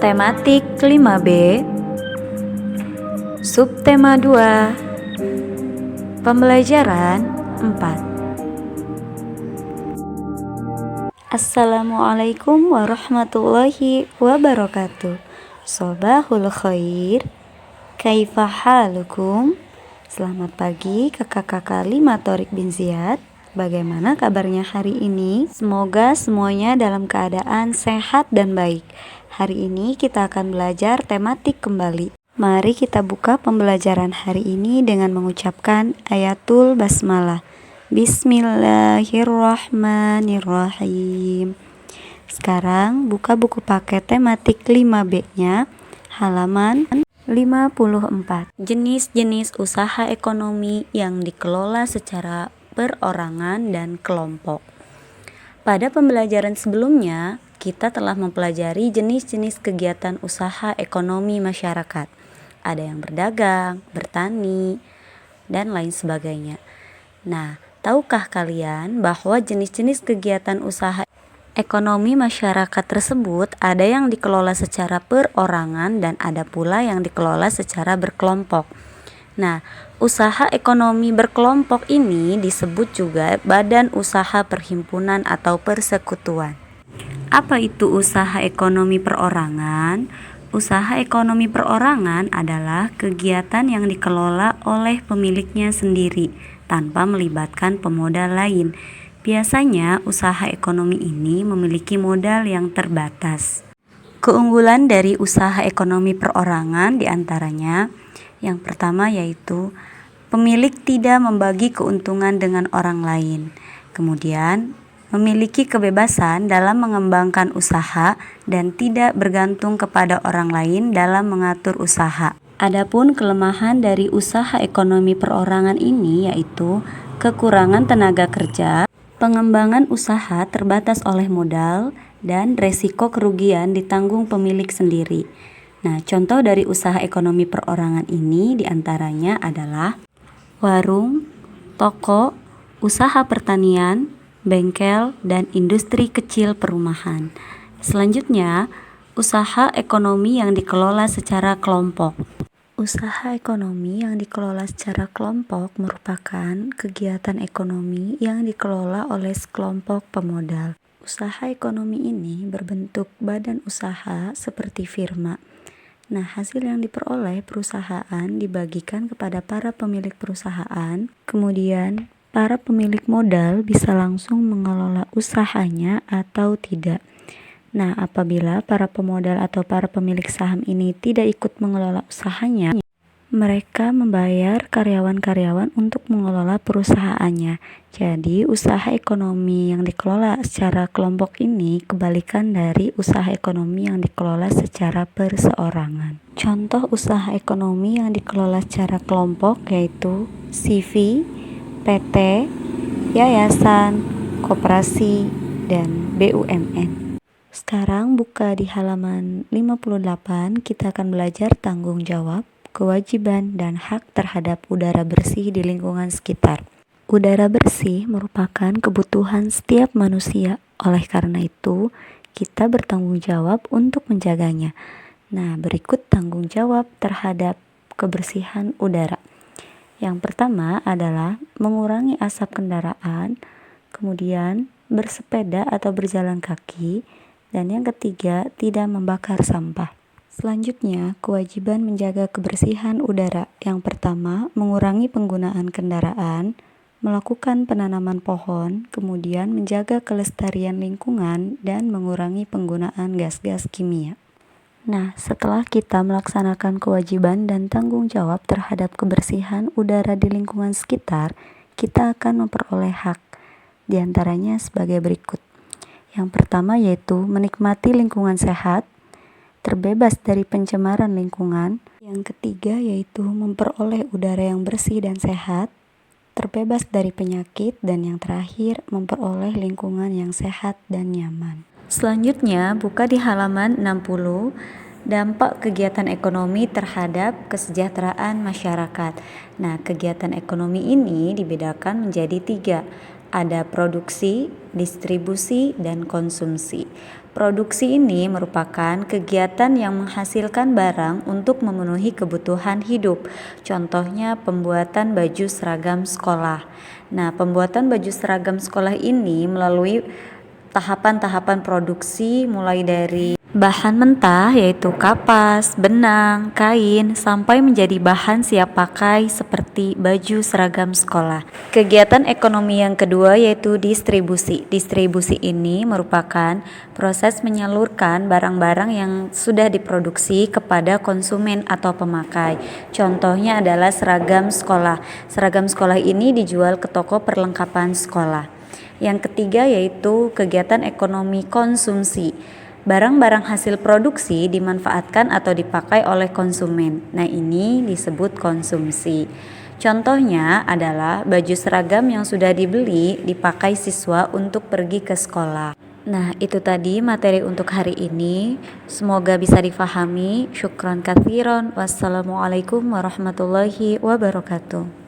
Tematik 5B, Subtema 2, Pembelajaran 4. Assalamualaikum warahmatullahi wabarakatuh. Sobahul khair. Kaifa halukum? Selamat pagi kakak-kakak 5 Torik bin Ziyad. Bagaimana kabarnya hari ini? Semoga semuanya dalam keadaan sehat dan baik. Hari ini kita akan belajar tematik kembali. Mari kita buka pembelajaran hari ini dengan mengucapkan ayatul basmalah. Bismillahirrahmanirrahim. Sekarang buka buku paket tematik 5B-nya, halaman 54. Jenis-jenis usaha ekonomi yang dikelola secara perorangan dan kelompok. Pada pembelajaran sebelumnya, kita telah mempelajari jenis-jenis kegiatan usaha ekonomi masyarakat. Ada yang berdagang, bertani, dan lain sebagainya. Nah, tahukah kalian bahwa jenis-jenis kegiatan usaha ekonomi masyarakat tersebut ada yang dikelola secara perorangan dan ada pula yang dikelola secara berkelompok. Nah, usaha ekonomi berkelompok ini disebut juga badan usaha perhimpunan atau persekutuan. Apa itu usaha ekonomi perorangan? Usaha ekonomi perorangan adalah kegiatan yang dikelola oleh pemiliknya sendiri tanpa melibatkan pemodal lain. Biasanya usaha ekonomi ini memiliki modal yang terbatas. Keunggulan dari usaha ekonomi perorangan diantaranya yang pertama yaitu pemilik tidak membagi keuntungan dengan orang lain. Kemudian memiliki kebebasan dalam mengembangkan usaha dan tidak bergantung kepada orang lain dalam mengatur usaha. Adapun kelemahan dari usaha ekonomi perorangan ini yaitu kekurangan tenaga kerja, pengembangan usaha terbatas oleh modal, dan resiko kerugian ditanggung pemilik sendiri. Nah, contoh dari usaha ekonomi perorangan ini diantaranya adalah warung, toko, usaha pertanian, bengkel, dan industri kecil perumahan. Selanjutnya, usaha ekonomi yang dikelola secara kelompok. Usaha ekonomi yang dikelola secara kelompok merupakan kegiatan ekonomi yang dikelola oleh sekelompok pemodal. Usaha ekonomi ini berbentuk badan usaha seperti firma. Nah, hasil yang diperoleh perusahaan dibagikan kepada para pemilik perusahaan. Kemudian, para pemilik modal bisa langsung mengelola usahanya atau tidak. Nah, apabila para pemodal atau para pemilik saham ini tidak ikut mengelola usahanya, mereka membayar karyawan-karyawan untuk mengelola perusahaannya. Jadi, usaha ekonomi yang dikelola secara kelompok ini kebalikan dari usaha ekonomi yang dikelola secara perseorangan. Contoh usaha ekonomi yang dikelola secara kelompok yaitu CV, PT, yayasan, koperasi, dan BUMN. Sekarang buka di halaman 58, kita akan belajar tanggung jawab, kewajiban, dan hak terhadap udara bersih di lingkungan sekitar. Udara bersih merupakan kebutuhan setiap manusia. Oleh karena itu, kita bertanggung jawab untuk menjaganya. Nah, berikut tanggung jawab terhadap kebersihan udara. Yang pertama adalah mengurangi asap kendaraan, kemudian bersepeda atau berjalan kaki, dan yang ketiga, tidak membakar sampah. Selanjutnya, kewajiban menjaga kebersihan udara. Yang pertama, mengurangi penggunaan kendaraan, melakukan penanaman pohon, kemudian menjaga kelestarian lingkungan, dan mengurangi penggunaan gas-gas kimia. Nah, setelah kita melaksanakan kewajiban dan tanggung jawab terhadap kebersihan udara di lingkungan sekitar, kita akan memperoleh hak. Di antaranya sebagai berikut. Yang pertama yaitu menikmati lingkungan sehat, terbebas dari pencemaran lingkungan. Yang ketiga yaitu memperoleh udara yang bersih dan sehat, terbebas dari penyakit. Dan yang terakhir, memperoleh lingkungan yang sehat dan nyaman. Selanjutnya, buka di halaman 60, dampak kegiatan ekonomi terhadap kesejahteraan masyarakat. Nah, kegiatan ekonomi ini dibedakan menjadi 3. Ada produksi, distribusi, dan konsumsi. Produksi ini merupakan kegiatan yang menghasilkan barang untuk memenuhi kebutuhan hidup. Contohnya pembuatan baju seragam sekolah. Nah, pembuatan baju seragam sekolah ini melalui tahapan-tahapan produksi mulai dari bahan mentah yaitu kapas, benang, kain, sampai menjadi bahan siap pakai seperti baju seragam sekolah. Kegiatan ekonomi yang kedua yaitu distribusi. Distribusi ini merupakan proses menyalurkan barang-barang yang sudah diproduksi kepada konsumen atau pemakai. Contohnya adalah seragam sekolah. Seragam sekolah ini dijual ke toko perlengkapan sekolah. Yang ketiga yaitu kegiatan ekonomi konsumsi. Barang-barang hasil produksi dimanfaatkan atau dipakai oleh konsumen. Nah, ini disebut konsumsi. Contohnya adalah baju seragam yang sudah dibeli dipakai siswa untuk pergi ke sekolah. Nah, itu tadi materi untuk hari ini. Semoga bisa difahami. Syukran katsiron. Wassalamualaikum warahmatullahi wabarakatuh.